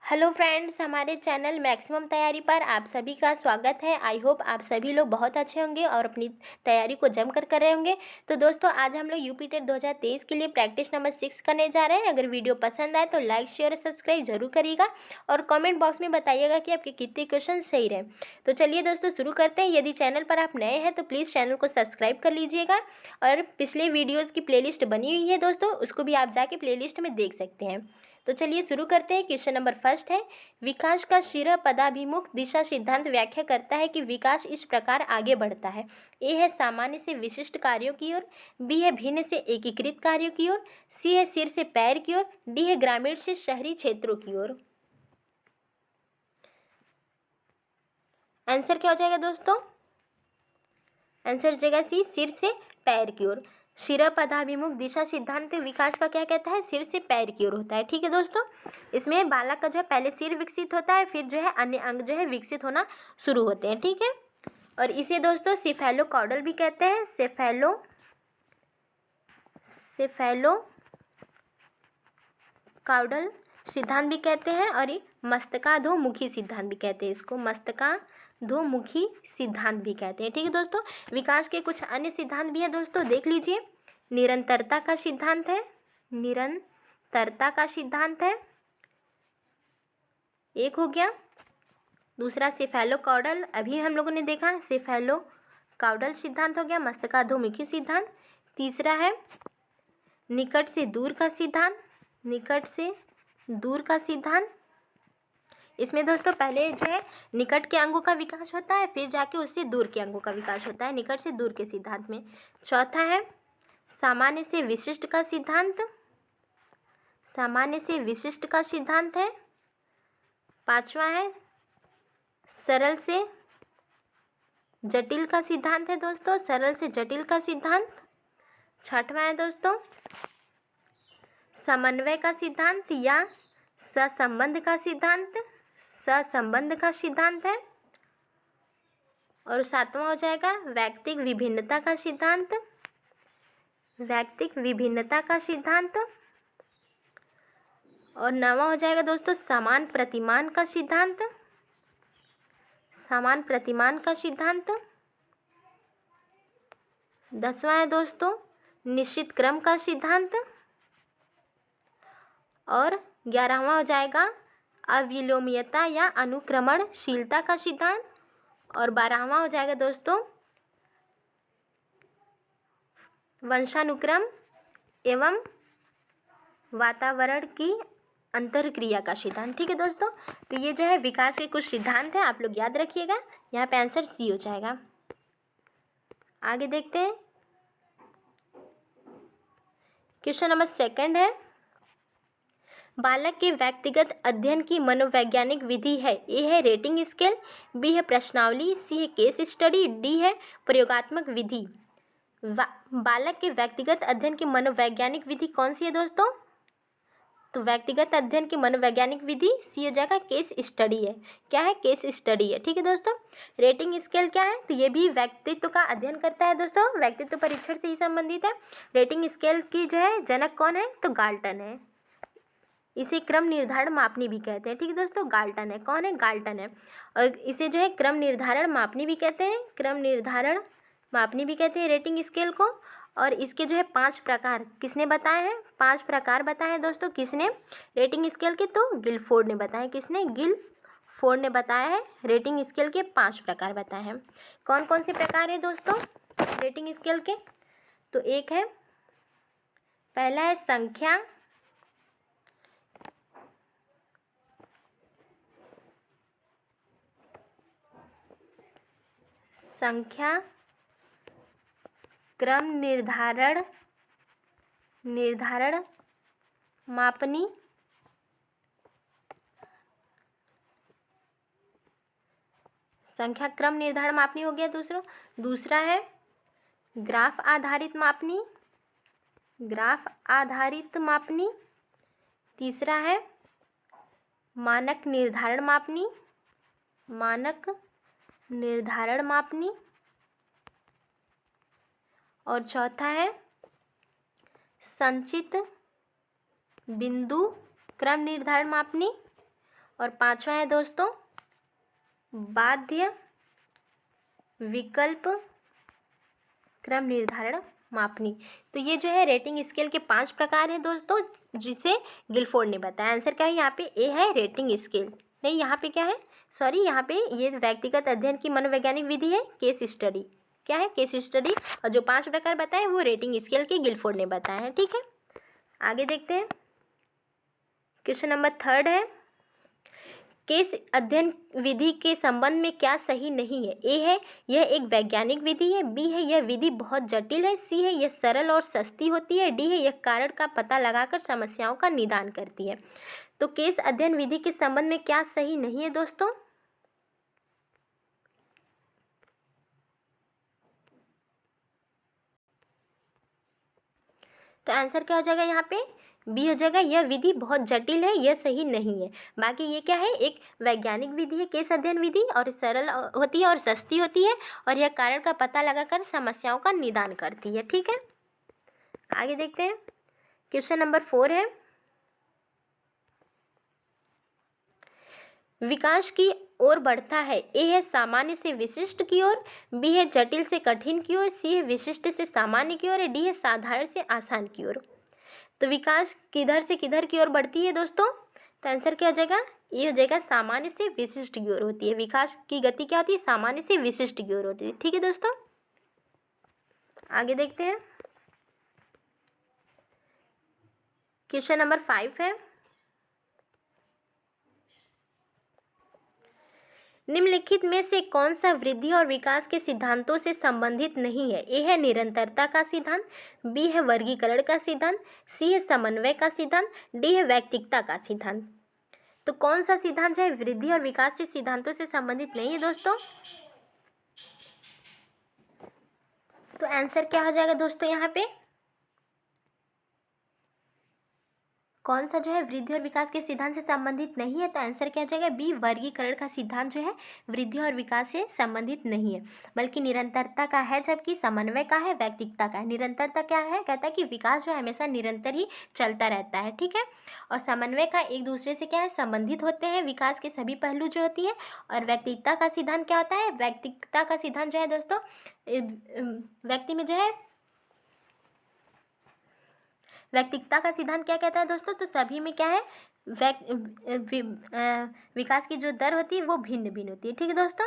Hello friends, हमारे channel maximum तैयारी पर आप सभी का स्वागत है। आई होप आप सभी लोग बहुत अच्छे होंगे और अपनी तैयारी को जमकर कर रहे होंगे। तो दोस्तों, आज हम लोग यूपी टेट 2023 के लिए प्रैक्टिस नंबर 6 करने जा रहे हैं। अगर वीडियो पसंद आए तो लाइक शेयर और सब्सक्राइब जरूर करिएगा और कमेंट बॉक्स में बताइएगा कि आपके कितने क्वेश्चन सही रहे। तो चलिए दोस्तों, शुरू करते हैं। यदि चैनल पर आप नए हैं तो प्लीज़ चैनल को सब्सक्राइब कर लीजिएगा और पिछले वीडियोज़ की प्लेलिस्ट बनी हुई है दोस्तों, उसको भी आप जाके प्लेलिस्ट में देख सकते हैं। तो चलिए शुरू करते हैं। क्वेश्चन नंबर फर्स्ट है, विकास का शिरा पदाभिमुख दिशा सिद्धांत व्याख्या करता है कि विकास इस प्रकार आगे बढ़ता है। ए है सामान्य से विशिष्ट कार्यों की ओर, बी है भिन्न से एकीकृत कार्यों की ओर, सी है सिर से पैर की ओर, डी है ग्रामीण से शहरी क्षेत्रों की ओर। आंसर क्या हो जाएगा दोस्तों? आंसर हो जाएगा सी, सिर से पैर की ओर। शिरा पदाभिमुख दिशा सिद्धांत विकास का क्या कहता है? सिर से पैर की ओर होता है। ठीक है दोस्तों, इसमें बालक का जो है पहले सिर विकसित होता है, फिर जो है अन्य अंग जो है विकसित होना शुरू होते हैं। ठीक है, और इसे दोस्तों सेफेलोकॉडल भी कहते हैं। सेफेलोकॉडल सिद्धांत भी कहते हैं और ये मस्तकाधोमुखी सिद्धांत भी कहते हैं। इसको मस्तकाधोमुखी सिद्धांत भी कहते हैं। ठीक है दोस्तों, विकास के कुछ अन्य सिद्धांत भी हैं दोस्तों, देख लीजिए। निरंतरता का सिद्धांत है, निरंतरता का सिद्धांत है, एक हो गया। दूसरा सेफेलोकॉडल, अभी हम लोगों ने देखा, सेफेलोकॉडल सिद्धांत हो गया, मस्तकाधोमुखी सिद्धांत। तीसरा है निकट से दूर का सिद्धांत, निकट से दूर का सिद्धांत। इसमें दोस्तों पहले जो है निकट के अंगों का विकास होता है, फिर जाके उससे दूर के अंगों का विकास होता है, निकट से दूर के सिद्धांत में। चौथा है सामान्य से विशिष्ट का सिद्धांत, सामान्य से विशिष्ट का सिद्धांत है। पांचवा है सरल से जटिल का सिद्धांत है दोस्तों, सरल से जटिल का सिद्धांत। छठवां है दोस्तों समन्वय का सिद्धांत या सहसंबंध का सिद्धांत, सहसंबंध का सिद्धांत है। और सातवां हो जाएगा वैयक्तिक विभिन्नता का सिद्धांत, वैयक्तिक विभिन्नता का सिद्धांत। और नौवां हो जाएगा दोस्तों समान प्रतिमान का सिद्धांत, समान प्रतिमान का सिद्धांत। 10वां है दोस्तों निश्चित क्रम का सिद्धांत। और 11वां हो जाएगा अविलोम्यता या अनुक्रमणशीलता का सिद्धांत। और 12वां हो जाएगा दोस्तों वंशानुक्रम एवं वातावरण की अंतरक्रिया का सिद्धांत। ठीक है दोस्तों, तो ये जो है विकास के कुछ सिद्धांत हैं, आप लोग याद रखिएगा। यहाँ पे आंसर सी हो जाएगा। आगे देखते हैं। क्वेश्चन नंबर सेकंड है, बालक के व्यक्तिगत अध्ययन की मनोवैज्ञानिक विधि है। ए है रेटिंग स्केल, बी है प्रश्नावली, सी है केस स्टडी, डी है प्रयोगात्मक विधि। बालक के व्यक्तिगत अध्ययन की मनोवैज्ञानिक विधि कौन सी है दोस्तों? तो व्यक्तिगत अध्ययन की मनोवैज्ञानिक विधि सी हो जाएगा केस स्टडी है। क्या है? केस स्टडी है। ठीक है दोस्तों, रेटिंग स्केल क्या है? तो ये भी व्यक्तित्व का अध्ययन करता है दोस्तों, व्यक्तित्व परीक्षण से ही संबंधित है। रेटिंग स्केल की जो है जनक कौन है? तो गाल्टन है। इसे क्रम निर्धारण मापनी भी कहते हैं। ठीक है दोस्तों, गाल्टन है। कौन है? गाल्टन है। और इसे जो है क्रम निर्धारण मापनी भी कहते हैं, क्रम निर्धारण मापनी भी कहते हैं रेटिंग स्केल को। और इसके जो है 5 प्रकार किसने बताए हैं? 5 प्रकार बताए हैं दोस्तों। किसने? रेटिंग स्केल के, तो गिलफोर्ड ने बताया। किसने? गिलफोर्ड ने बताया है। रेटिंग स्केल के 5 प्रकार बताए हैं। कौन कौन से प्रकार है दोस्तों रेटिंग स्केल के? तो एक है, पहला है संख्या, संख्या क्रम निर्धारण मापनी। संख्या क्रम निर्धारण मापनी हो गया दूसरा है ग्राफ आधारित मापनी, ग्राफ आधारित मापनी। तीसरा है मानक निर्धारण मापनी, मानक निर्धारण मापनी। और चौथा है संचित बिंदु क्रम निर्धारण मापनी। और 5वां है दोस्तों बाध्य विकल्प क्रम निर्धारण मापनी। तो ये जो है रेटिंग स्केल के 5 प्रकार हैं दोस्तों, जिसे गिलफोर्ड ने बताया। आंसर क्या है यहाँ पे? ए है रेटिंग स्केल। नहीं, यहाँ पे क्या है? सॉरी, यहाँ पे ये व्यक्तिगत अध्ययन की मनोवैज्ञानिक विधि है केस स्टडी। क्या है? Case study. और जो 5 प्रकार बताए वो रेटिंग स्केल के गिलफोर्ड ने बताया है। ठीक है, आगे देखते हैं। क्वेश्चन नंबर 3 है, केस अध्ययन विधि के संबंध में क्या सही नहीं है? ए है यह एक वैज्ञानिक विधि है, बी है यह विधि बहुत जटिल है, सी है यह सरल और सस्ती होती है, डी है यह कारण का पता लगाकर समस्याओं का निदान करती है। तो केस अध्ययन विधि के संबंध में क्या सही नहीं है दोस्तों? तो आंसर क्या हो जाएगा यहाँ पे? बी हो जाएगा, यह विधि बहुत जटिल है, यह सही नहीं है। बाकी ये क्या है? एक वैज्ञानिक विधि है केस अध्ययन विधि, और सरल होती है और सस्ती होती है, और यह कारण का पता लगाकर समस्याओं का निदान करती है। ठीक है, आगे देखते हैं। क्वेश्चन नंबर 4 है, विकास की ओर बढ़ता है। ए है सामान्य से विशिष्ट की ओर, बी है जटिल से कठिन की ओर, सी है विशिष्ट से सामान्य की ओर, डी है साधारण से आसान की ओर। तो विकास किधर से किधर की ओर बढ़ती है दोस्तों? तो आंसर क्या हो जाएगा? ये हो जाएगा सामान्य से विशिष्ट की ओर होती है। विकास की गति क्या होती है? सामान्य से विशिष्ट की ओर होती है। ठीक है दोस्तों, आगे देखते हैं। क्वेश्चन नंबर 5 है, निम्नलिखित में से कौन सा वृद्धि और विकास के सिद्धांतों से संबंधित नहीं है? ए है निरंतरता का सिद्धांत, बी है वर्गीकरण का सिद्धांत, सी है समन्वय का सिद्धांत, डी है व्यक्तिकता का सिद्धांत। तो कौन सा सिद्धांत जो है वृद्धि और विकास के सिद्धांतों से संबंधित नहीं है दोस्तों? तो आंसर क्या हो जाएगा दोस्तों यहाँ पे? कौन सा जो है वृद्धि और विकास के सिद्धांत से संबंधित नहीं है? तो आंसर क्या हो जाएगा? बी, वर्गीकरण का सिद्धांत जो है वृद्धि और विकास से संबंधित नहीं है, बल्कि निरंतरता का है, जबकि समन्वय का है, व्यक्तिकता का है। निरंतरता क्या है? कहता है कि विकास जो है हमेशा निरंतर ही चलता रहता है। ठीक है, और समन्वय का एक दूसरे से क्या है? संबंधित होते हैं विकास के सभी पहलू जो होती है। और व्यक्तिकता का सिद्धांत क्या होता है? व्यक्तिकता का सिद्धांत जो है दोस्तों व्यक्ति में जो है व्यक्तिकता का सिद्धांत क्या कहता है दोस्तों? तो सभी में क्या है? विकास की जो दर होती है वो भिन्न भिन्न होती है। ठीक है दोस्तों,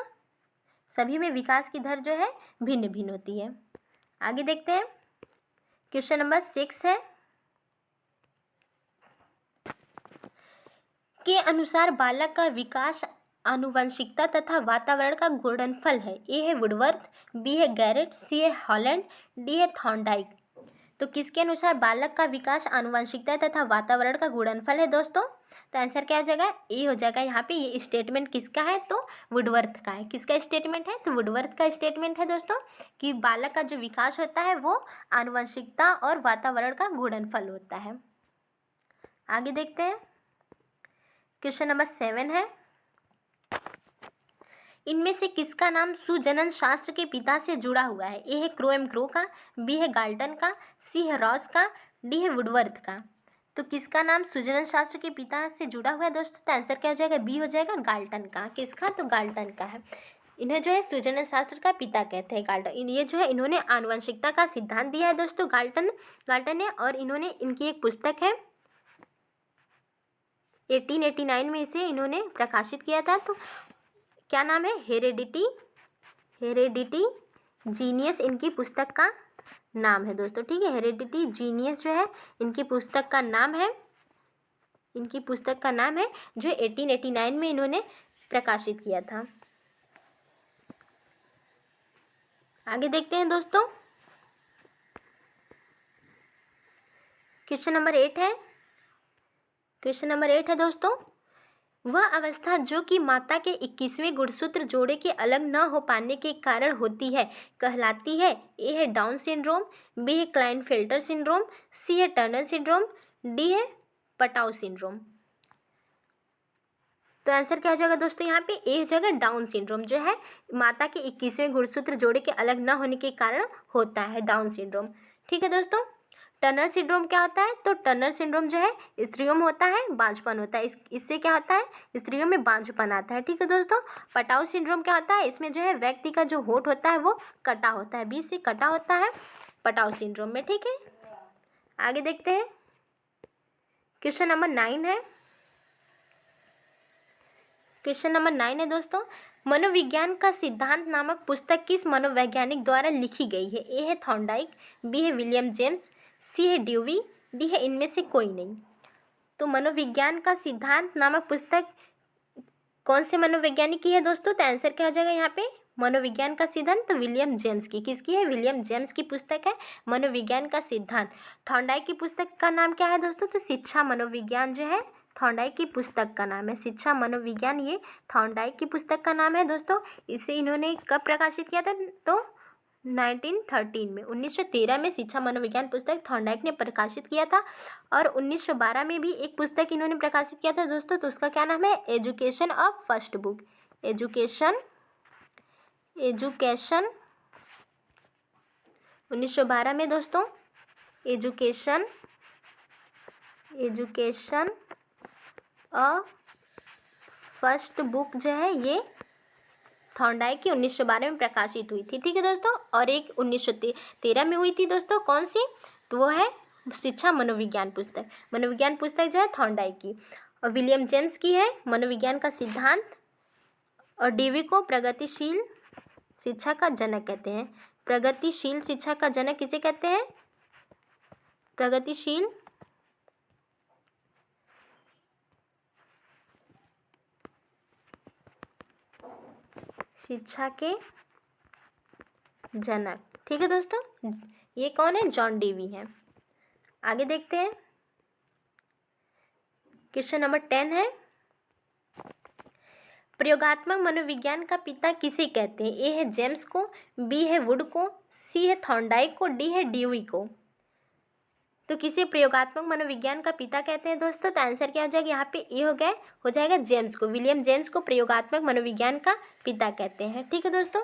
सभी में विकास की दर जो है भिन्न भिन्न होती है। आगे देखते हैं। क्वेश्चन नंबर 6 है, के अनुसार बालक का विकास आनुवंशिकता तथा वातावरण का गुणनफल है। ए है वुडवर्थ, बी है गैरेट, सी है हॉलैंड, डी है थॉर्नडाइक। तो किसके अनुसार बालक का विकास आनुवंशिकता तथा वातावरण का गुणनफल है दोस्तों? तो आंसर क्या हो जाएगा? ए हो जाएगा। यहाँ पे ये स्टेटमेंट किसका है? तो वुडवर्थ का है। किसका स्टेटमेंट है? तो वुडवर्थ का स्टेटमेंट है दोस्तों, कि बालक का जो विकास होता है वो आनुवंशिकता और वातावरण का गुणनफल होता है। आगे देखते हैं। क्वेश्चन नंबर 7 है, इनमें से किसका नाम सुजनन शास्त्र के पिता से जुड़ा हुआ है? ए है क्रो एम क्रो का, बी है गाल्टन का, सी है रॉस का, डी है वुडवर्थ का। तो किसका नाम सुजनन शास्त्र के पिता से जुड़ा हुआ है दोस्तों? तो आंसर क्या हो जाएगा? बी हो जाएगा, गाल्टन का। किसका? तो गाल्टन का है। इन्हें जो है सुजनन शास्त्र का पिता कहते हैं, गाल्टन। ये जो है इन्होंने आनुवंशिकता का सिद्धांत दिया है दोस्तों, गाल्टन ने। और इन्होंने इनकी एक पुस्तक है 1889 में इसे इन्होंने प्रकाशित किया था। तो क्या नाम है? हेरेडिटी जीनियस इनकी पुस्तक का नाम है दोस्तों। ठीक है, हेरेडिटी जीनियस जो है इनकी पुस्तक का नाम है। इनकी पुस्तक का नाम है जो 1889 में इन्होंने प्रकाशित किया था। आगे देखते हैं दोस्तों। क्वेश्चन नंबर 8 है। क्वेश्चन नंबर 8 है दोस्तों, वह अवस्था जो कि माता के 21वें गुणसूत्र जोड़े के अलग न हो पाने के कारण होती है कहलाती है। ए है डाउन सिंड्रोम, बी है क्लाइनफेल्टर सिंड्रोम, सी है टर्नर सिंड्रोम, डी है पटाउ सिंड्रोम। तो आंसर क्या हो जाएगा दोस्तों? यहाँ पे ए हो जाएगा, डाउन सिंड्रोम जो है माता के 21वें गुणसूत्र जोड़े के अलग न होने के कारण होता है, डाउन सिंड्रोम। ठीक है दोस्तों, टर्नर सिंड्रोम क्या होता है? तो टर्नर सिंड्रोम जो है स्त्रियों में होता है, बांझपन होता है। इससे क्या होता है? स्त्रियों में बांझपन आता है। ठीक है दोस्तों। पटाउ सिंड्रोम क्या होता है? इसमें जो है व्यक्ति का जो होंठ होता है वो कटा होता है, बीच से कटा होता है पटाउ सिंड्रोम में। ठीक है, आगे देखते हैं। क्वेश्चन नंबर 9 है। क्वेश्चन नंबर 9 है दोस्तों, मनोविज्ञान का सिद्धांत नामक पुस्तक किस मनोवैज्ञानिक द्वारा लिखी गई है? ए है थॉर्नडाइक, बी है विलियम जेम्स, सी है ड्यूवी, डी है इनमें से कोई नहीं। तो मनोविज्ञान का सिद्धांत नामक पुस्तक कौन से मनोवैज्ञानिक की है दोस्तों? तो आंसर क्या हो जाएगा यहाँ पे? मनोविज्ञान का सिद्धांत तो विलियम जेम्स की। किसकी है? विलियम जेम्स की पुस्तक है मनोविज्ञान का सिद्धांत। थॉर्नडाइक की पुस्तक का नाम क्या है दोस्तों? तो शिक्षा मनोविज्ञान जो है थॉर्नडाइक की पुस्तक का नाम है, शिक्षा मनोविज्ञान, ये थॉर्नडाइक की पुस्तक का नाम है दोस्तों। इसे इन्होंने कब प्रकाशित किया था? तो 1913 में, 1913 में शिक्षा मनोविज्ञान पुस्तक थॉर्नडाइक ने प्रकाशित किया था। और 1912 में भी एक पुस्तक इन्होंने प्रकाशित किया था दोस्तों, तो उसका क्या नाम है? Education of first book. Education 1912 में दोस्तों एजुकेशन फर्स्ट बुक जो है ये थॉर्नडाइक की 1912 में प्रकाशित हुई थी। ठीक है दोस्तों। और एक 1913 में हुई थी दोस्तों, कौन सी? तो वो है शिक्षा मनोविज्ञान पुस्तक। मनोविज्ञान पुस्तक जो है थॉर्नडाइक की, और विलियम जेम्स की है मनोविज्ञान का सिद्धांत। और डीवी को प्रगतिशील शिक्षा का जनक कहते हैं। प्रगतिशील शिक्षा का जनक किसे कहते हैं? प्रगतिशील शिक्षा के जनक। ठीक है दोस्तों, ये कौन है? जॉन डीवी है। आगे देखते हैं। क्वेश्चन नंबर 10 है। प्रयोगात्मक मनोविज्ञान का पिता किसे कहते हैं? ए है जेम्स को, बी है वुड को, सी है थॉर्नडाइक को, डी है ड्यूवी को। तो किसे प्रयोगात्मक मनोविज्ञान का पिता कहते हैं दोस्तों? तो आंसर क्या हो जाएगा यहाँ पे? ए हो जाएगा जेम्स को। विलियम जेम्स को प्रयोगात्मक मनोविज्ञान का पिता कहते हैं। ठीक है दोस्तों।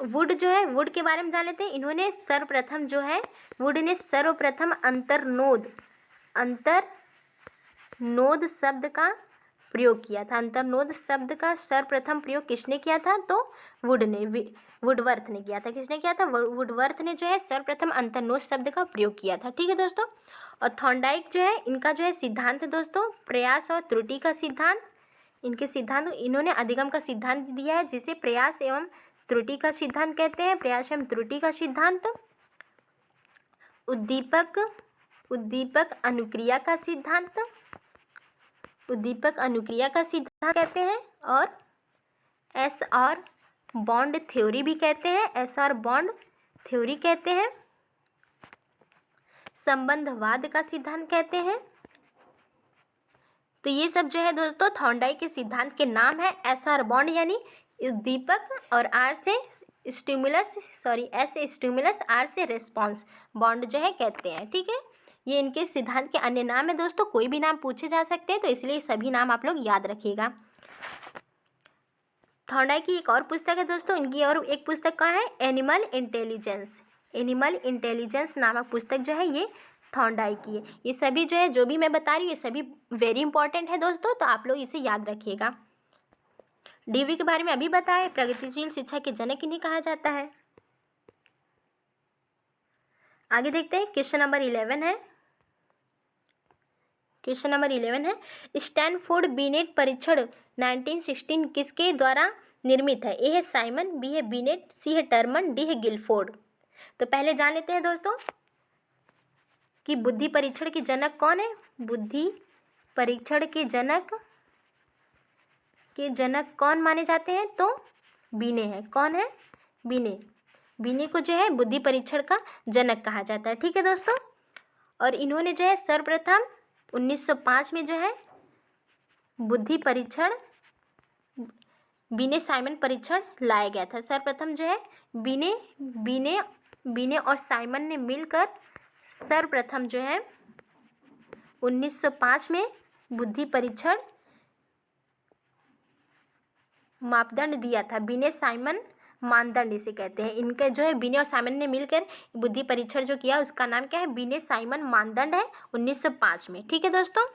वुड जो है, वुड के बारे में जान लेते हैं। इन्होंने सर्वप्रथम जो है, वुड ने सर्वप्रथम अंतर्नोद शब्द का प्रयोग किया था। अंतर्नोद शब्द का सर्वप्रथम प्रयोग किसने किया था? तो वुडवर्थ ने किया था। किसने किया था? वुडवर्थ ने जो है सर्वप्रथम अंतर्नोद शब्द का प्रयोग किया था। ठीक है दोस्तों। और थॉर्नडाइक जो है, इनका जो है सिद्धांत है दोस्तों प्रयास और त्रुटि का सिद्धांत। इनके सिद्धांत, इन्होंने अधिगम का सिद्धांत दिया है जिसे प्रयास एवं त्रुटि का सिद्धांत कहते हैं। प्रयास एवं त्रुटि का सिद्धांत। उद्दीपक अनुक्रिया का सिद्धांत, उद्दीपक अनुक्रिया का सिद्धांत कहते हैं। और SR बॉन्ड थ्योरी भी कहते हैं, SR बॉन्ड थ्योरी कहते हैं। संबंधवाद का सिद्धांत कहते हैं। तो ये सब जो है दोस्तों थॉर्नडाइक के सिद्धांत के नाम है। SR बॉन्ड यानी उद्दीपक, और S स्टिमुलस, R से रेस्पॉन्स बॉन्ड जो है कहते हैं। ठीक है, ये इनके सिद्धांत के अन्य नाम है दोस्तों। कोई भी नाम पूछे जा सकते हैं, तो इसलिए सभी नाम आप लोग याद रखिएगा। थॉर्नडाइक की एक और पुस्तक है दोस्तों, इनकी और एक पुस्तक का है एनिमल इंटेलिजेंस नामक पुस्तक जो है ये थॉर्नडाइक की है। ये सभी जो है, जो भी मैं बता रही हूँ, ये सभी वेरी इंपॉर्टेंट है दोस्तों, तो आप लोग इसे याद रखिएगा। डीवी के बारे में अभी बताएं, प्रगतिशील शिक्षा के जनक इन्हें कहा जाता है। आगे देखते हैं। क्वेश्चन नंबर 11 है। क्वेश्चन नंबर 11 है, स्टैनफोर्ड बीनेट परीक्षण 1916 किसके द्वारा निर्मित है? ए है साइमन, बी है बीनेट, सी है टर्मन, डी है गिलफोर्ड। तो पहले जान लेते हैं दोस्तों कि बुद्धि परीक्षण के जनक कौन है। बुद्धि परीक्षण के जनक कौन माने जाते हैं? तो बीने है। कौन है? बीने को जो है बुद्धि परीक्षण का जनक कहा जाता है। ठीक है दोस्तों। और इन्होंने जो है सर्वप्रथम 1905 में जो है बुद्धि परीक्षण, बीने साइमन परीक्षण लाया गया था। सर्वप्रथम जो है बीने और साइमन ने मिलकर सर्वप्रथम जो है 1905 में बुद्धि परीक्षण मापदंड दिया था। बीने साइमन मानदंड इसे कहते हैं। इनके जो है बिने और साइमन ने मिलकर बुद्धि परीक्षण जो किया उसका नाम क्या है, बिने साइमन मानदंड है 1905 में। ठीक है दोस्तों।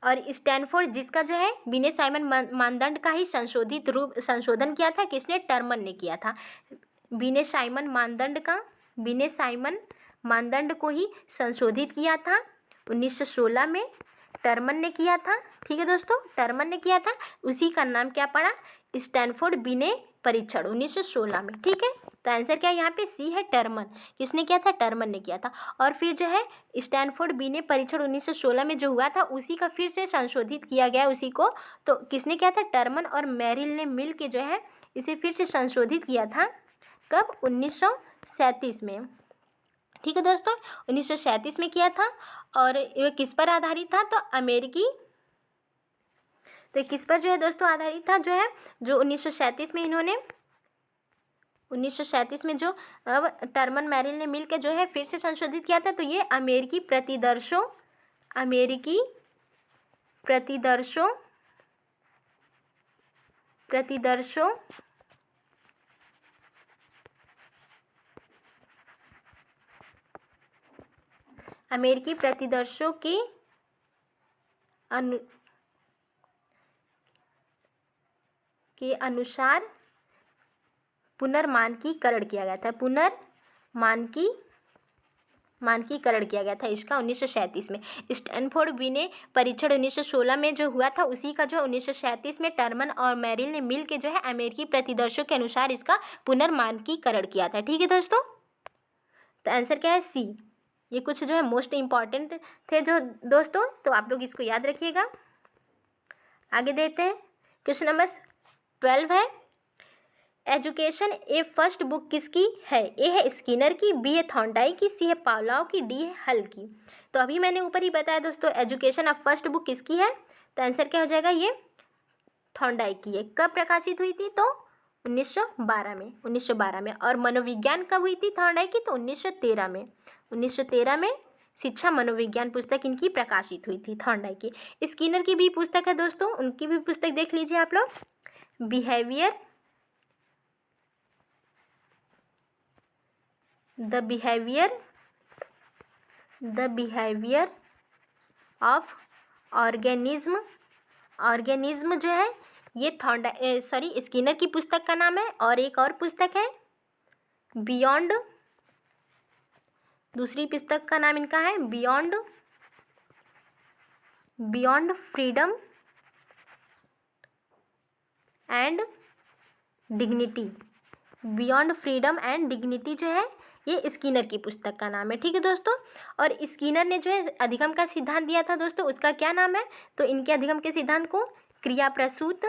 और स्टैनफोर्ड जिसका जो है बिने साइमन मानदंड का ही संशोधन किया था, किसने, टर्मन ने किया था। बिने साइमन मानदंड को ही संशोधित किया था 1916 में, टर्मन ने किया था। ठीक है दोस्तों, टर्मन ने किया था, उसी का नाम क्या पड़ा, स्टैनफोर्ड बिने परीक्षण 1916 में। ठीक है, तो आंसर क्या है यहाँ पे, सी है, टर्मन। किसने किया था, टर्मन ने किया था। और फिर जो है स्टैनफोर्ड बिने परीक्षण 1916 में जो हुआ था उसी का फिर से संशोधित किया गया उसी को, तो किसने किया था, टर्मन और मेरिल ने मिल के जो है इसे फिर से संशोधित किया था। कब, 1937 में। ठीक है दोस्तों, 1937 में किया था। और ये किस पर आधारित था, तो अमेरिकी, तो किस पर जो है दोस्तों आधारित था, जो है जो 1937 में इन्होंने 1937 में जो टर्मन मेरिल ने मिलकर जो है फिर से संशोधित किया था, तो ये अमेरिकी प्रतिदर्शों के अनुसार पुनर्मानकीकरण किया गया था, मानकीकरण किया गया था इसका 1937 में। स्टैनफोर्ड बिने परीक्षण 1916 में जो हुआ था उसी का जो है 1937 में टर्मन और मेरिल ने मिल के जो है अमेरिकी प्रतिदर्शों के अनुसार इसका पुनर्मानकीकरण किया था। ठीक है दोस्तों, तो आंसर क्या है, सी। ये कुछ जो है मोस्ट इम्पॉर्टेंट थे जो दोस्तों, तो आप लोग इसको याद रखिएगा। आगे देते हैं, क्वेश्चन नंबर 12 है, एजुकेशन ए फर्स्ट बुक किसकी है, ए है स्किनर की, बी है थॉर्नडाइक की, सी है पावलोव की, डी है हल की। तो अभी मैंने ऊपर ही बताया दोस्तों एजुकेशन ऑफ फर्स्ट बुक किसकी है, तो आंसर क्या हो जाएगा, ये थॉर्नडाइक की है। कब प्रकाशित हुई थी, तो 1912 में। और मनोविज्ञान कब हुई थी थॉर्नडाइक की, तो 1913 में शिक्षा मनोविज्ञान पुस्तक इनकी प्रकाशित हुई थी थॉर्नडाइक की। स्किनर की भी पुस्तक है दोस्तों, उनकी भी पुस्तक देख लीजिए आप लोग, द बिहेवियर ऑफ ऑर्गेनिज्म जो है ये स्किनर की पुस्तक का नाम है। और एक और पुस्तक है बियॉन्ड, दूसरी पुस्तक का नाम इनका है beyond freedom and dignity. Beyond freedom and dignity जो है ये स्किनर की पुस्तक का नाम है। ठीक है दोस्तों, और स्किनर ने जो है अधिगम का सिद्धांत दिया था दोस्तों, उसका क्या नाम है, तो इनके अधिगम के सिद्धांत को क्रिया प्रसूत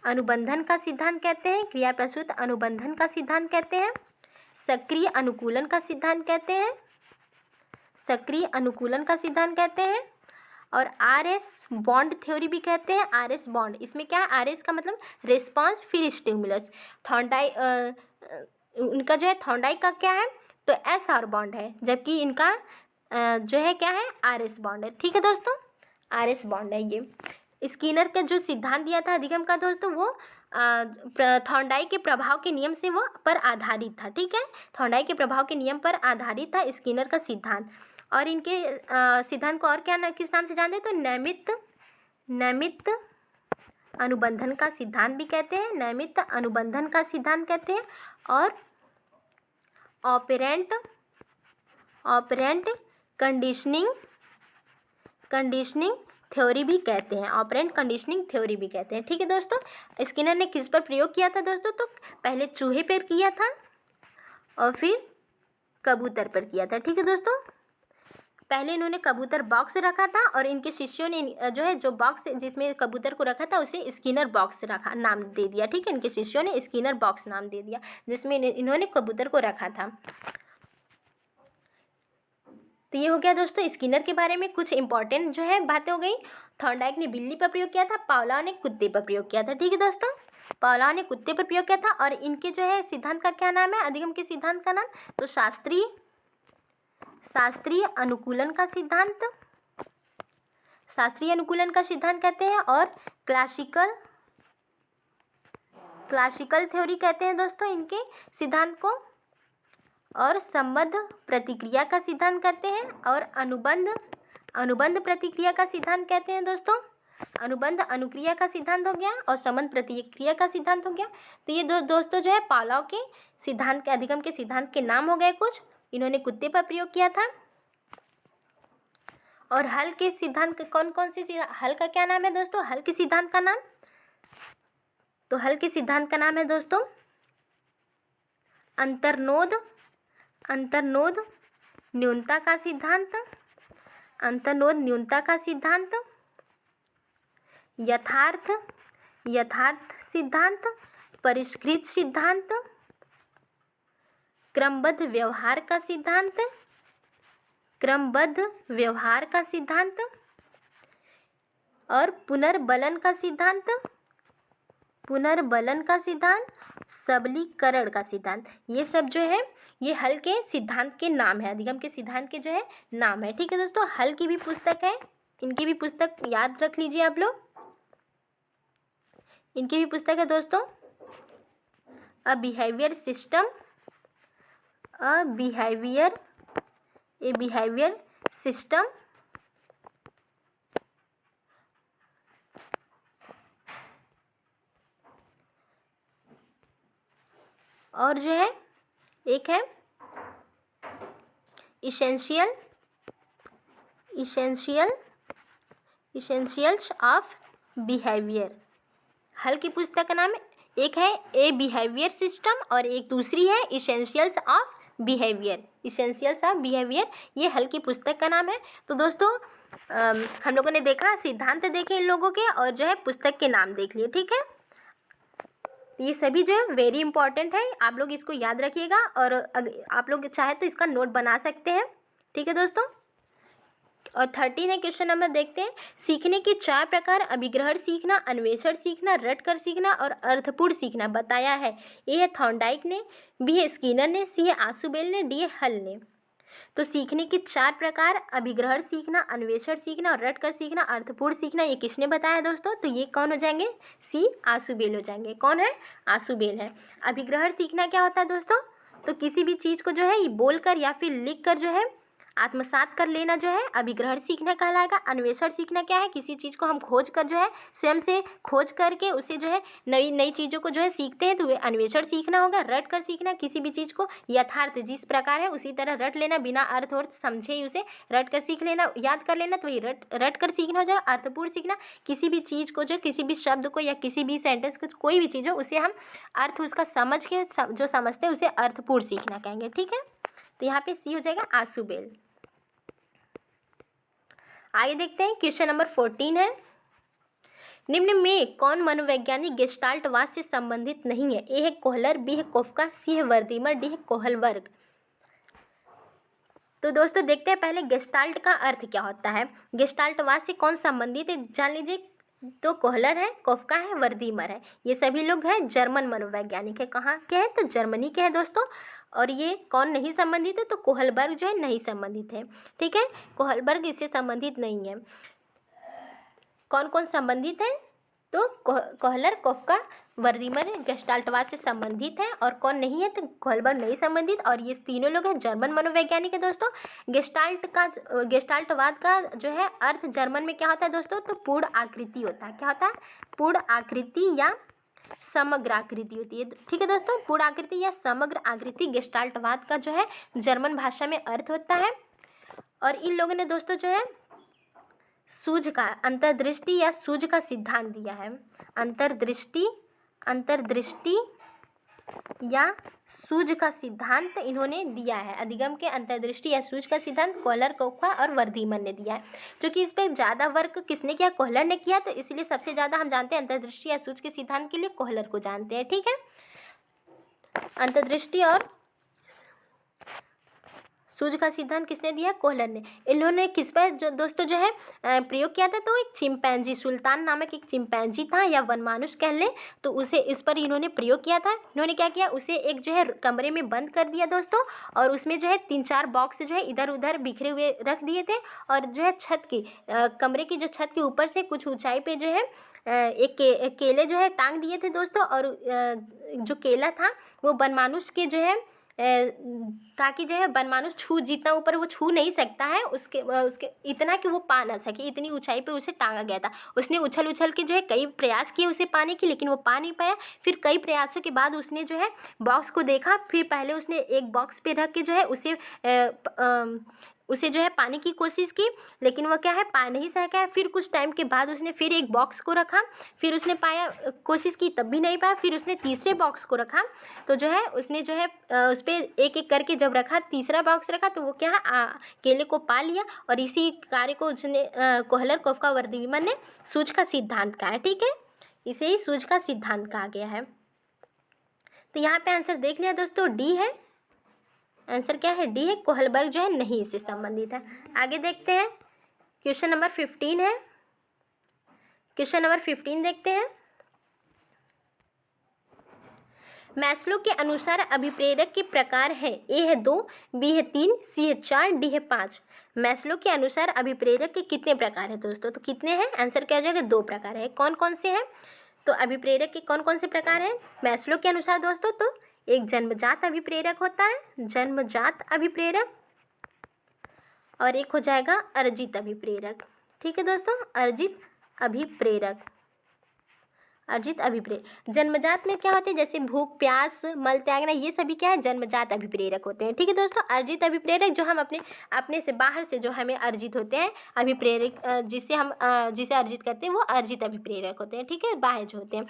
अनुबंधन का सिद्धांत कहते हैं, क्रिया प्रसूत अनुबंधन का सिद्धांत कहते हैं, सक्रिय अनुकूलन का सिद्धांत कहते हैं, और RS बॉन्ड थ्योरी भी कहते हैं। RS बॉन्ड, इसमें क्या है, RS का मतलब रिस्पॉन्स फिर स्टिमुलस। उनका जो है थॉर्नडाइक का क्या है, तो SR बॉन्ड है, जबकि इनका जो है क्या है, RS बॉन्ड है। ठीक है दोस्तों, RS बॉन्ड है ये। स्किनर का जो सिद्धांत दिया था अधिगम का दोस्तों, वो थॉर्नडाइक के प्रभाव के नियम से वो पर आधारित था। ठीक है, थॉर्नडाइक के प्रभाव के नियम पर आधारित था स्किनर का सिद्धांत। और इनके सिद्धांत को और क्या किस नाम से जानते हैं, तो नैमित्त अनुबंधन का सिद्धांत भी कहते हैं, नैमित्त अनुबंधन का सिद्धांत कहते हैं, और ऑपरेंट कंडीशनिंग थ्योरी भी कहते हैं, ऑपरेंट कंडीशनिंग थ्योरी भी कहते हैं। ठीक है दोस्तों, स्किनर ने किस पर प्रयोग किया था दोस्तों, तो पहले चूहे पर किया था और फिर कबूतर पर किया था। ठीक है दोस्तों, पहले इन्होंने कबूतर बॉक्स रखा था और इनके शिष्यों ने जो है जो बॉक्स जिसमें कबूतर को रखा था उसे स्किनर बॉक्स नाम दे दिया। ठीक है, इनके शिष्यों ने स्किनर बॉक्स नाम दे दिया जिसमें इन्होंने कबूतर को रखा था। तो ये हो गया दोस्तों स्किनर के बारे में कुछ इंपॉर्टेंट जो है बातें हो गई। थॉर्नडाइक ने बिल्ली पर प्रयोग किया था, पावलोव ने कुत्ते पर प्रयोग किया था। ठीक है दोस्तों, पावलोव ने कुत्ते पर प्रयोग किया था। और इनके जो है सिद्धांत का क्या नाम है, अधिगम के सिद्धांत का नाम, तो शास्त्रीय अनुकूलन का सिद्धांत कहते हैं, और क्लासिकल थ्योरी कहते हैं दोस्तों इनके सिद्धांत को, और संबद्ध प्रतिक्रिया का सिद्धांत कहते हैं, और अनुबंध प्रतिक्रिया का सिद्धांत कहते हैं दोस्तों। अनुबंध अनुक्रिया का सिद्धांत हो गया और संबंध प्रतिक्रिया का सिद्धांत हो गया। तो ये दोस्तों जो है पावलोव के सिद्धांत के, अधिगम के सिद्धांत के नाम हो गए कुछ। इन्होंने कुत्ते पर प्रयोग किया था। और हल के सिद्धांत कौन कौन से, हल का क्या नाम है दोस्तों, हल के सिद्धांत का नाम, तो हल के सिद्धांत का नाम है दोस्तों अंतर्नोद न्यूनता का सिद्धांत, अंतर्नोद न्यूनता का सिद्धांत, यथार्थ सिद्धांत, परिष्कृत सिद्धांत, क्रमबद्ध व्यवहार का सिद्धांत, और पुनर्बलन का सिद्धांत, सबलीकरण का सिद्धांत। ये सब जो है ये हल के सिद्धांत के नाम है, अधिगम के सिद्धांत के जो है नाम है। ठीक है दोस्तों, हल की भी पुस्तक है, इनकी भी पुस्तक याद रख लीजिए आप लोग। इनकी भी पुस्तक है दोस्तों ए बिहेवियर सिस्टम, और जो है एक है इसेंशियल्स ऑफ बिहेवियर। हल की पुस्तक का नाम है, एक है ए बिहेवियर सिस्टम और एक दूसरी है इसेंशियल्स ऑफ बिहेवियर। ये हल की पुस्तक का नाम है। तो दोस्तों हम लोगों ने देखा, सिद्धांत देखे इन लोगों के, और जो है पुस्तक के नाम देख लिए। ठीक है, ये सभी जो है वेरी इंपॉर्टेंट है, आप लोग इसको याद रखिएगा, और अगर आप लोग चाहे तो इसका नोट बना सकते हैं। ठीक है दोस्तों, और 13 है क्वेश्चन नंबर, देखते हैं। सीखने के 4 प्रकार अभिग्रहण सीखना, अन्वेषण सीखना, रटकर सीखना और अर्थपूर्ण सीखना बताया है। ए है थॉर्नडाइक ने, बी है स्किनर ने, सी है आसुबेल ने, डी है हल ने। तो सीखने के 4 प्रकार अभिग्रहण सीखना, अन्वेषण सीखना और रटकर सीखना, अर्थपूर्ण सीखना, ये किसने बताया दोस्तों? तो ये कौन हो जाएंगे? सी आसुबेल हो जाएंगे। कौन है? आसुबेल है। अभिग्रहण सीखना क्या होता है दोस्तों? तो किसी भी चीज़ को जो है ये बोलकर या फिर लिख कर जो है आत्मसात कर लेना जो है अभिग्रहण सीखना कहलाएगा। अन्वेषण सीखना क्या है? किसी चीज़ को हम खोज कर जो है स्वयं से खोज करके उसे जो है नई नई चीज़ों को जो है सीखते हैं, तो वे अन्वेषण सीखना होगा। रट कर सीखना, किसी भी चीज़ को यथार्थ जिस प्रकार है उसी तरह रट लेना, बिना अर्थ और समझे ही उसे रट कर सीख लेना, याद कर लेना, तो वही रट कर सीखना हो जाएगा। अर्थपूर्ण सीखना, किसी भी चीज़ को जो किसी भी शब्द को या किसी भी सेंटेंस को, कोई भी चीज़ हो उसे हम अर्थ उसका समझ के जो समझते हैं उसे अर्थपूर्ण सीखना कहेंगे। ठीक है, तो यहाँ पे सी हो जाएगा आसुबेल। आगे देखते हैं, क्वेश्चन नंबर 14 है। निम्न में कौन मनोवैज्ञानिक गेस्टाल्टवाद से संबंधित नहीं है? ए है कोहलर, बी है कोफका, सी है वर्दीमर, डी है कोहलबर्ग। तो दोस्तों देखते हैं पहले गेस्टाल्ट का अर्थ क्या होता है। गेस्टाल्टवाद से कौन संबंधित है जान लीजिए। तो कोहलर है, कोफका है, वर्दीमर है, ये सभी लोग हैं जर्मन मनोवैज्ञानिक है। कहाँ के हैं? तो जर्मनी के हैं दोस्तों। और ये कौन नहीं संबंधित है? तो कोहलबर्ग जो है नहीं संबंधित है। ठीक है, कोहलबर्ग इससे संबंधित नहीं है। कौन कौन संबंधित है? तो कोहलर, कोफका, वर्दीमर गेस्टाल्टवाद से संबंधित है। और कौन नहीं है? तो कोहलबर्ग नहीं संबंधित। और ये तीनों लोग हैं जर्मन मनोवैज्ञानिक है दोस्तों। गेस्टाल्टवाद का जो है अर्थ जर्मन में क्या होता है दोस्तों? तो पूर्ण आकृति होता है। क्या होता है? पूर्ण आकृति या समग्र आकृति होती है। ठीक है दोस्तों, पूर्ण आकृति या समग्र आकृति गेस्टाल्टवाद का जो है जर्मन भाषा में अर्थ होता है। और इन लोगों ने दोस्तों जो है सूझ का, अंतर्दृष्टि या सूझ का सिद्धांत दिया है। अंतर्दृष्टि या सूझ का सिद्धांत इन्होंने दिया है। अधिगम के अंतर्दृष्टि या सूझ का सिद्धांत कोहलर, कोफका और वर्दीमर ने दिया है। जो कि इस पर ज़्यादा वर्क किसने किया? कोहलर ने किया। तो इसलिए सबसे ज़्यादा हम जानते हैं अंतर्दृष्टि या सूझ के सिद्धांत के लिए कोहलर को जानते हैं। ठीक है, अंतर्दृष्टि और सूझ का सिद्धांत किसने दिया? कोहलर ने। इन्होंने किस पर जो दोस्तों जो है प्रयोग किया था? तो एक चिंपैंजी, सुल्तान नामक एक चिंपैंजी था या वनमानुष कह लें, तो उसे इस पर इन्होंने प्रयोग किया था। इन्होंने क्या किया, उसे एक जो है कमरे में बंद कर दिया दोस्तों, और उसमें जो है 3-4 बॉक्स जो है इधर उधर बिखरे हुए रख दिए थे, और जो है छत की कमरे की जो छत के ऊपर से कुछ ऊंचाई पे जो है एक केले जो है टांग दिए थे दोस्तों, और जो केला था वो बनमानुष के जो है ताकि जो है बनमानुष जितना ऊपर वो छू नहीं सकता है, उसके इतना कि वो पा ना सके, इतनी ऊंचाई पे उसे टांगा गया था। उसने उछल उछल के जो है कई प्रयास किए उसे पाने की, लेकिन वो पा नहीं पाया। फिर कई प्रयासों के बाद उसने जो है बॉक्स को देखा, फिर पहले उसने एक बॉक्स पे रख के जो है उसे जो है पाने की कोशिश की, लेकिन वह क्या है पा नहीं सका है। फिर कुछ टाइम के बाद उसने फिर एक बॉक्स को रखा, फिर उसने पाया, कोशिश की तब भी नहीं पाया। फिर उसने तीसरे बॉक्स को रखा, तो जो है उसने जो है उस पर एक एक करके जब रखा, तीसरा बॉक्स रखा, तो वो क्या है केले को पा लिया। और इसी कार्य को उसने कोहलर कोफ्का वर्दीमन ने सूझ का सिद्धांत कहा है। ठीक है, इसे ही सूझ का सिद्धांत कहा गया है। तो यहाँ पे आंसर देख लिया दोस्तों, डी है आंसर। क्या है? डी है। कोहलबर्ग जो है नहीं इससे संबंधित है। आगे देखते हैं, क्वेश्चन नंबर 15 है। क्वेश्चन नंबर 15 देखते हैं। मैस्लो के अनुसार अभिप्रेरक के प्रकार है, ए है 2, बी है 3, सी है 4, डी है 5। मैस्लो के अनुसार अभिप्रेरक के कितने प्रकार है दोस्तों? तो कितने हैं? आंसर क्या हो जाएगा? 2 प्रकार है। कौन कौन से हैं? तो अभिप्रेरक के कौन कौन से प्रकार हैं मैस्लो के अनुसार दोस्तों? तो एक जन्मजात अभिप्रेरक होता है, जन्मजात अभिप्रेरक, और एक हो जाएगा अर्जित अभिप्रेरक। ठीक है दोस्तों, अर्जित अभिप्रेरक। अर्जित अभिप्रेरक जन्मजात में क्या होते हैं? जैसे भूख, प्यास, मल त्यागना, ये सभी क्या है? जन्मजात अभिप्रेरक होते हैं। ठीक है दोस्तों, अर्जित अभिप्रेरक जो हम अपने से बाहर से जो हमें अर्जित होते हैं अभिप्रेरक, जिसे अर्जित करते हैं वो अर्जित अभिप्रेरक होते हैं। ठीक है, बाह्य जो होते हैं।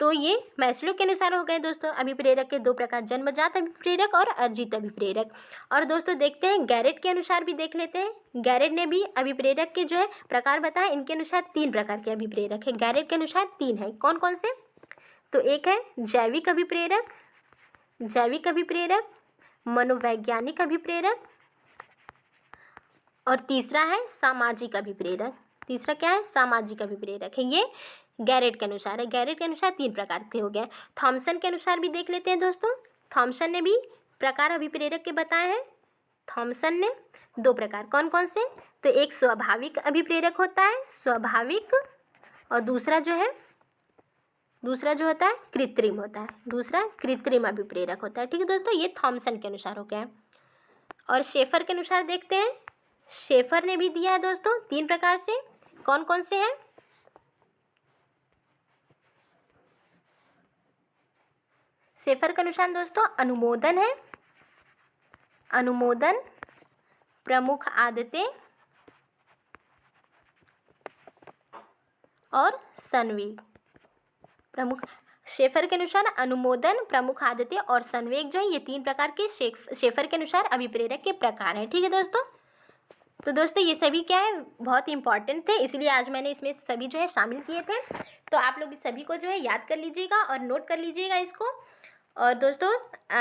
तो ये मैस्लो के अनुसार हो गए दोस्तों अभिप्रेरक के 2 प्रकार, जन्मजात अभिप्रेरक और अर्जित अभिप्रेरक। और दोस्तों देखते हैं गैरेट के अनुसार भी देख लेते हैं। गैरेट ने भी अभिप्रेरक के जो है प्रकार बताए, इनके अनुसार 3 प्रकार के अभिप्रेरक है। गैरेट के अनुसार 3 है। कौन कौन से? तो एक है जैविक अभिप्रेरक, मनोवैज्ञानिक अभिप्रेरक, और तीसरा है सामाजिक अभिप्रेरक। तीसरा क्या है? सामाजिक अभिप्रेरक है। ये गैरेट के अनुसार है। गैरेट के अनुसार 3 प्रकार के हो गए। थॉमसन के अनुसार भी देख लेते हैं दोस्तों। थॉमसन ने भी प्रकार अभिप्रेरक के बताए हैं। थॉमसन ने 2 प्रकार, कौन कौन से? तो एक स्वाभाविक अभिप्रेरक होता है, स्वाभाविक, और दूसरा जो होता है कृत्रिम होता है। दूसरा कृत्रिम अभिप्रेरक होता है। ठीक है दोस्तों, ये थॉमसन के अनुसार हो गया। और शेफर के अनुसार देखते हैं। शेफर ने भी दिया है दोस्तों 3 प्रकार से। कौन कौन से हैं? शेफर के अनुसार दोस्तों अनुमोदन है, अनुमोदन, प्रमुख आदतें और संवेग। प्रमुख शेफर के अनुसार अनुमोदन, प्रमुख आदतें और संवेग जो है ये 3 प्रकार के शेफर के अनुसार अभिप्रेरक के प्रकार हैं। ठीक है दोस्तों, तो दोस्तों ये सभी क्या है? बहुत इंपॉर्टेंट थे, इसलिए आज मैंने इसमें सभी जो है शामिल किए थे। तो आप लोग इस सभी को जो है याद कर लीजिएगा और नोट कर लीजिएगा इसको। और दोस्तों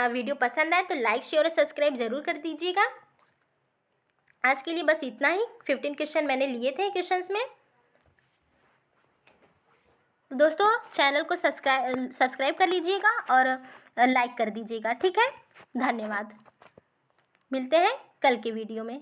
वीडियो पसंद आए तो लाइक, शेयर और सब्सक्राइब ज़रूर कर दीजिएगा। आज के लिए बस इतना ही। 15 क्वेश्चन मैंने लिए थे क्वेश्चंस में। दोस्तों चैनल को सब्सक्राइब कर लीजिएगा और लाइक कर दीजिएगा। ठीक है, धन्यवाद। मिलते हैं कल के वीडियो में।